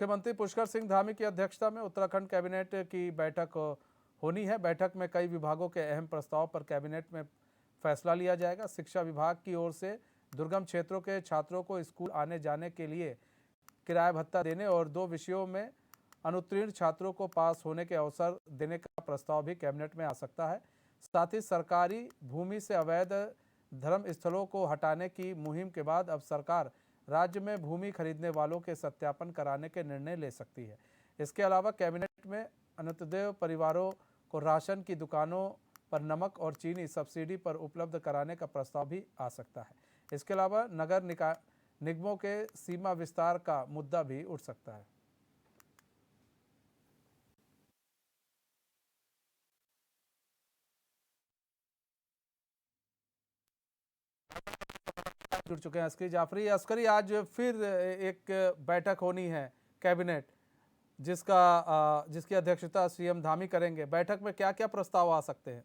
मुख्यमंत्री पुष्कर सिंह धामी की अध्यक्षता में उत्तराखंड कैबिनेट की बैठक होनी है। बैठक में कई विभागों के अहम प्रस्ताव पर कैबिनेट में फैसला लिया जाएगा। शिक्षा विभाग की ओर से दुर्गम क्षेत्रों के छात्रों को स्कूल आने जाने के लिए किराया भत्ता देने और 2 विषयों में अनुत्तीर्ण छात्रों को पास होने के अवसर देने का प्रस्ताव भी कैबिनेट में आ सकता है। साथ ही सरकारी भूमि से अवैध धर्म स्थलों को हटाने की मुहिम के बाद अब सरकार राज्य में भूमि खरीदने वालों के सत्यापन कराने के निर्णय ले सकती है। इसके अलावा कैबिनेट में अन्त्योदय परिवारों को राशन की दुकानों पर नमक और चीनी सब्सिडी पर उपलब्ध कराने का प्रस्ताव भी आ सकता है। इसके अलावा नगर निगमों के सीमा विस्तार का मुद्दा भी उठ सकता है। जुड़ चुके हैं अस्करी जाफरी। अस्करी, आज फिर एक बैठक होनी है कैबिनेट, जिसकी अध्यक्षता सीएम धामी करेंगे। बैठक में क्या क्या प्रस्ताव आ सकते हैं?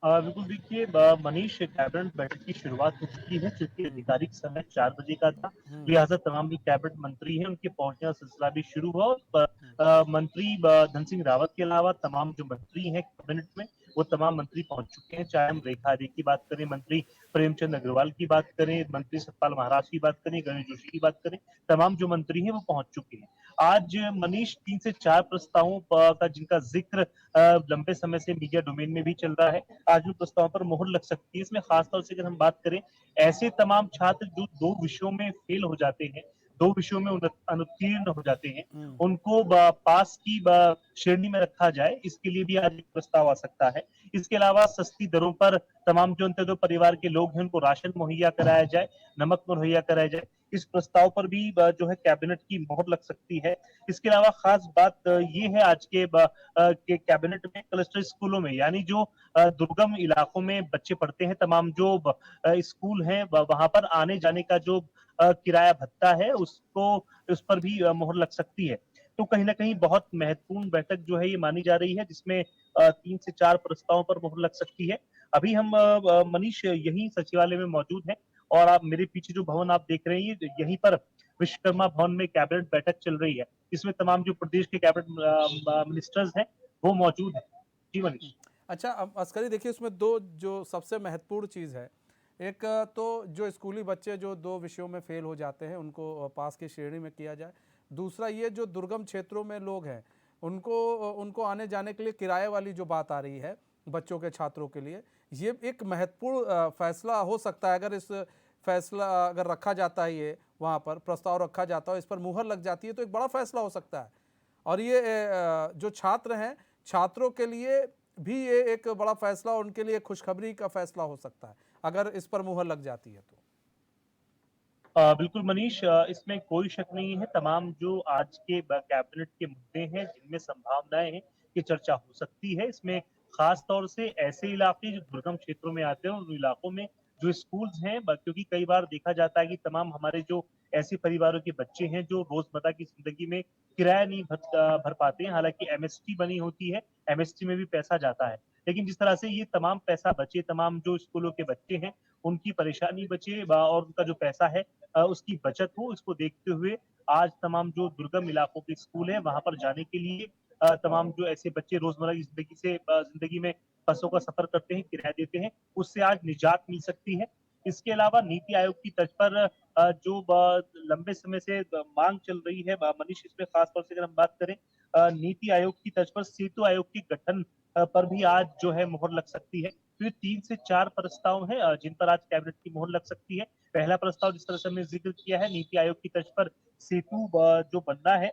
बिल्कुल देखिए, मनीष, कैबिनेट बैठक की शुरुआत हो चुकी है, चूंकि आधिकारिक समय 4 बजे का था, लिहाजा तमाम जो कैबिनेट मंत्री हैं उनके पहुंचने का सिलसिला भी शुरू हुआ। मंत्री धन सिंह रावत के अलावा तमाम जो मंत्री हैं कैबिनेट में, वो तमाम मंत्री पहुंच चुके हैं। चाहे हम रेखा आर्य की बात करें, मंत्री प्रेमचंद अग्रवाल की बात करें, मंत्री सतपाल महाराज की बात करें, गणेश जोशी की बात करें, तमाम जो मंत्री हैं वो पहुंच चुके हैं। आज मनीष 3 से 4 प्रस्तावों का जिनका जिक्र लंबे समय से मीडिया डोमेन में भी चल रहा है, आज भी प्रस्ताव पर मोहर लग सकती है। इसमें खासतौर से अगर हम बात करें, ऐसे तमाम छात्र जो 2 विषयों में फेल हो जाते हैं, 2 विषयों में अनुत्तीर्ण हो जाते हैं, उनको पास की श्रेणी में रखा जाए, इसके लिए भी आज एक प्रस्ताव आ सकता है। इसके अलावा सस्ती दरों पर तमाम जो अंत्योदय परिवार के लोग हैं उनको राशन मुहैया कराया जाए, नमक मुहैया कराया जाए, इस प्रस्ताव पर भी जो है कैबिनेट की मोहर लग सकती है। इसके अलावा खास बात ये है आज के कैबिनेट में क्लस्टर स्कूलों में, यानी जो दुर्गम इलाकों में बच्चे पढ़ते हैं, तमाम जो स्कूल हैं वहां पर आने जाने का जो किराया भत्ता है उसको उस पर भी मोहर लग सकती है। तो कहीं ना कहीं बहुत महत्वपूर्ण बैठक जो है ये मानी जा रही है, जिसमें 3 से 4 प्रस्तावों पर मोहर लग सकती है। अभी हम मनीष यही सचिवालय में मौजूद हैं, और आप मेरे पीछे जो भवन आप देख रहे हैं, यहीं पर विश्वकर्मा भवन में कैबिनेट बैठक चल रही है। इसमें तमाम जो प्रदेश के कैबिनेट मिनिस्टर्स हैं वो मौजूद हैं। जी मनीष। अच्छा, अब अस्करी देखिए, उसमें 2 जो सबसे महत्वपूर्ण चीज़ है, एक तो जो स्कूली बच्चे जो 2 विषयों में फेल हो जाते हैं उनको पास की श्रेणी में किया जाए। दूसरा ये जो दुर्गम क्षेत्रों में लोग हैं उनको उनको आने जाने के लिए किराए वाली जो बात आ रही है बच्चों के छात्रों के लिए, ये एक महत्वपूर्ण फैसला हो सकता है। अगर इस फैसला अगर रखा जाता है, ये वहाँ पर प्रस्ताव रखा जाता है, इस पर मुहर लग जाती है, तो एक बड़ा फैसला हो सकता है। और ये जो छात्र हैं, छात्रों के लिए भी ये एक बड़ा फैसला, उनके लिए खुशखबरी का फैसला हो सकता है अगर इस पर मुहर लग जाती है तो। बिल्कुल मनीष, इसमें कोई शक नहीं है। तमाम जो आज के कैबिनेट के मुद्दे हैं जिनमें संभावनाएं हैं कि चर्चा हो सकती है, इसमें खास तौर से ऐसे इलाके जो दुर्गम क्षेत्रों में आते हैं, उन इलाकों में जो स्कूल्स हैं, क्योंकि कई बार देखा जाता है कि तमाम हमारे जो ऐसे परिवारों के बच्चे हैं जो रोजमर्रा की जिंदगी में किराया नहीं भर पाते हैं, हालांकि एमएसटी बनी होती है, एमएसटी में भी पैसा जाता है, लेकिन जिस तरह से ये तमाम पैसा बचे, तमाम जो स्कूलों के बच्चे हैं उनकी परेशानी बचे और उनका जो पैसा है उसकी बचत हो, इसको देखते हुए आज तमाम जो दुर्गम इलाकों के स्कूल हैं वहां पर जाने के लिए तमाम जो ऐसे बच्चे रोजमर्रा की जिंदगी में बसों का सफर करते हैं, किराया देते हैं, उससे आज निजात मिल सकती है। इसके अलावा नीति आयोग की तर्ज पर जो लंबे समय से मांग चल रही है मनीष, इसमें खास तौर से अगर हम बात करें, नीति आयोग की तर्ज पर सेतु आयोग के गठन पर भी आज जो है मोहर लग सकती है। तो ये 3 से 4 प्रस्ताव हैं जिन पर आज कैबिनेट की मोहर लग सकती है। पहला प्रस्ताव जिस तरह से हमने जिक्र किया है, नीति आयोग की तर्ज पर सेतु जो बनना है,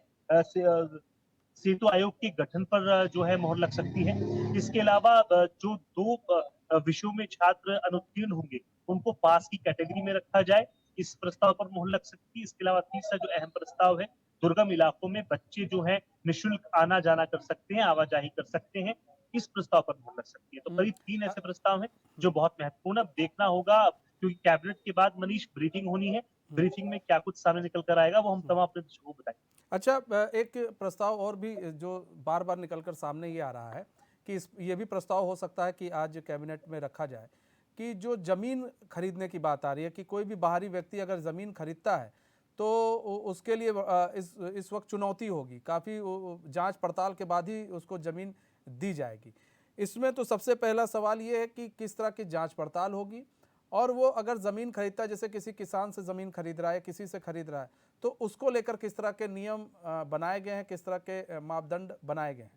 सेतु आयोग के गठन पर जो है मोहर लग सकती है। इसके अलावा जो 2 विषयों में छात्र अनुत्तीर्ण होंगे उनको पास की कैटेगरी में रखा जाए, इस प्रस्ताव पर मोहर लग सकती है। इसके अलावा तीसरा जो अहम प्रस्ताव है, दुर्गम इलाकों में बच्चे जो है निःशुल्क आना जाना कर सकते हैं, आवाजाही कर सकते हैं, इस प्रस्ताव पर मोहर लग सकती है। तो करीब 3 ऐसे प्रस्ताव हैं जो बहुत महत्वपूर्ण है। अब देखना होगा, क्योंकि कैबिनेट के बाद मनीष ब्रीफिंग होनी है, ब्रीफिंग में क्या कुछ सामने निकल कर आएगा वो हम तमाम अपने दर्शकों को बताएंगे। अच्छा, एक प्रस्ताव और भी जो बार बार निकल कर सामने ये आ रहा है कि ये भी प्रस्ताव हो सकता है कि आज कैबिनेट में रखा जाए कि जो ज़मीन खरीदने की बात आ रही है कि कोई भी बाहरी व्यक्ति अगर ज़मीन खरीदता है तो उसके लिए इस वक्त चुनौती होगी, काफ़ी जांच पड़ताल के बाद ही उसको ज़मीन दी जाएगी। इसमें तो सबसे पहला सवाल ये है कि किस तरह की जांच पड़ताल होगी, और वो अगर ज़मीन खरीदता है, जैसे किसी किसान से ज़मीन खरीद रहा है, किसी से खरीद रहा है, तो उसको लेकर किस तरह के नियम बनाए गए हैं, किस तरह के मापदंड बनाए गए हैं?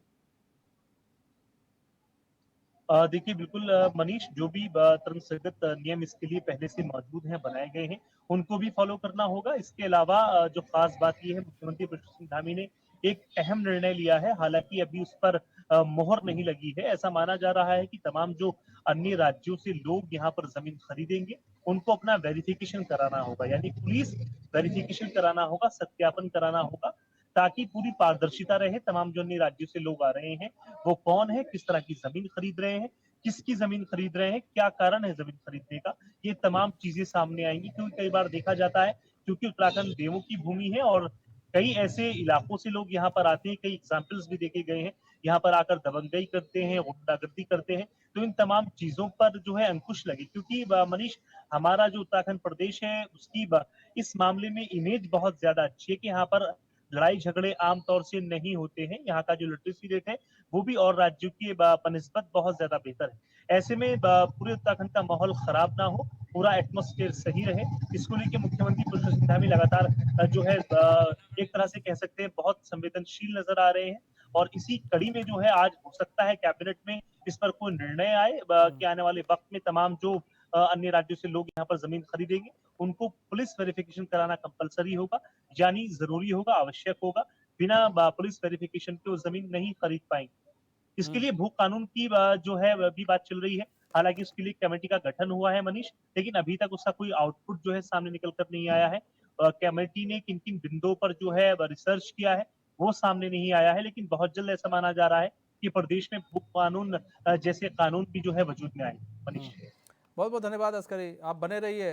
देखिए बिल्कुल मनीष, जो भी तरह संगत नियम इसके लिए पहले से मौजूद हैं, बनाए गए हैं, उनको भी फॉलो करना होगा। इसके अलावा जो खास बात ये है, मुख्यमंत्री पुष्कर सिंह धामी ने एक अहम निर्णय लिया है, हालांकि अभी उस पर मोहर नहीं लगी है। ऐसा माना जा रहा है कि तमाम जो अन्य राज्यों से लोग यहाँ पर जमीन खरीदेंगे, उनको अपना वेरिफिकेशन कराना होगा, यानी पुलिस वेरिफिकेशन कराना होगा, सत्यापन कराना होगा, ताकि पूरी पारदर्शिता रहे। तमाम जो अन्य राज्यों से लोग आ रहे हैं, वो कौन है, किस तरह की जमीन खरीद रहे हैं, किसकी जमीन खरीद रहे हैं, क्या कारण है जमीन खरीदने का, ये तमाम चीजें सामने आएंगी। क्योंकि कई बार देखा जाता है, क्योंकि उत्तराखंड देवों की भूमि है और कई ऐसे इलाकों से लोग यहाँ पर आते हैं, कई एग्जाम्पल्स भी देखे गए हैं, यहाँ पर आकर दबंगई करते हैं, गुंडागर्दी करते हैं। तो इन तमाम चीजों पर जो है अंकुश लगे, क्योंकि मनीष, हमारा जो उत्तराखंड प्रदेश है उसकी इस मामले में इमेज बहुत ज्यादा अच्छी है कि यहाँ पर लड़ाई झगड़े आमतौर से नहीं होते हैं। यहाँ का जो लिटरेसी रेट है वो भी और राज्यों की बनिस्बत बहुत ज्यादा बेहतर है। ऐसे में पूरे उत्तराखंड का माहौल खराब ना हो, पूरा एटमोस्फेयर सही रहे, इसको लेकर मुख्यमंत्री पुष्कर सिंह धामी लगातार जो है एक तरह से कह सकते हैं बहुत संवेदनशील नजर आ रहे हैं। और इसी कड़ी में जो है आज हो सकता है कैबिनेट में इस पर कोई निर्णय आए कि आने वाले वक्त में तमाम जो अन्य राज्यों से लोग यहाँ पर जमीन खरीदेंगे, उनको पुलिस वेरिफिकेशन कराना कंपलसरी होगा, यानी जरूरी होगा, आवश्यक होगा। बिना पुलिस वेरिफिकेशन के वो जमीन नहीं खरीद पाएंगे। इसके लिए भू कानून की जो है वह भी बात चल रही है। हालांकि उसके लिए कमेटी का गठन हुआ है मनीष, लेकिन अभी तक उसका कोई आउटपुट जो है सामने निकल कर नहीं आया है। कमेटी ने किन किन बिंदुओं पर जो है रिसर्च किया है वो सामने नहीं आया है, लेकिन बहुत जल्द ऐसा माना जा रहा है कि प्रदेश में भू कानून जैसे कानून भी जो है वजूद में आए। मनीष। बहुत बहुत धन्यवाद अस्करी, आप बने रहिए।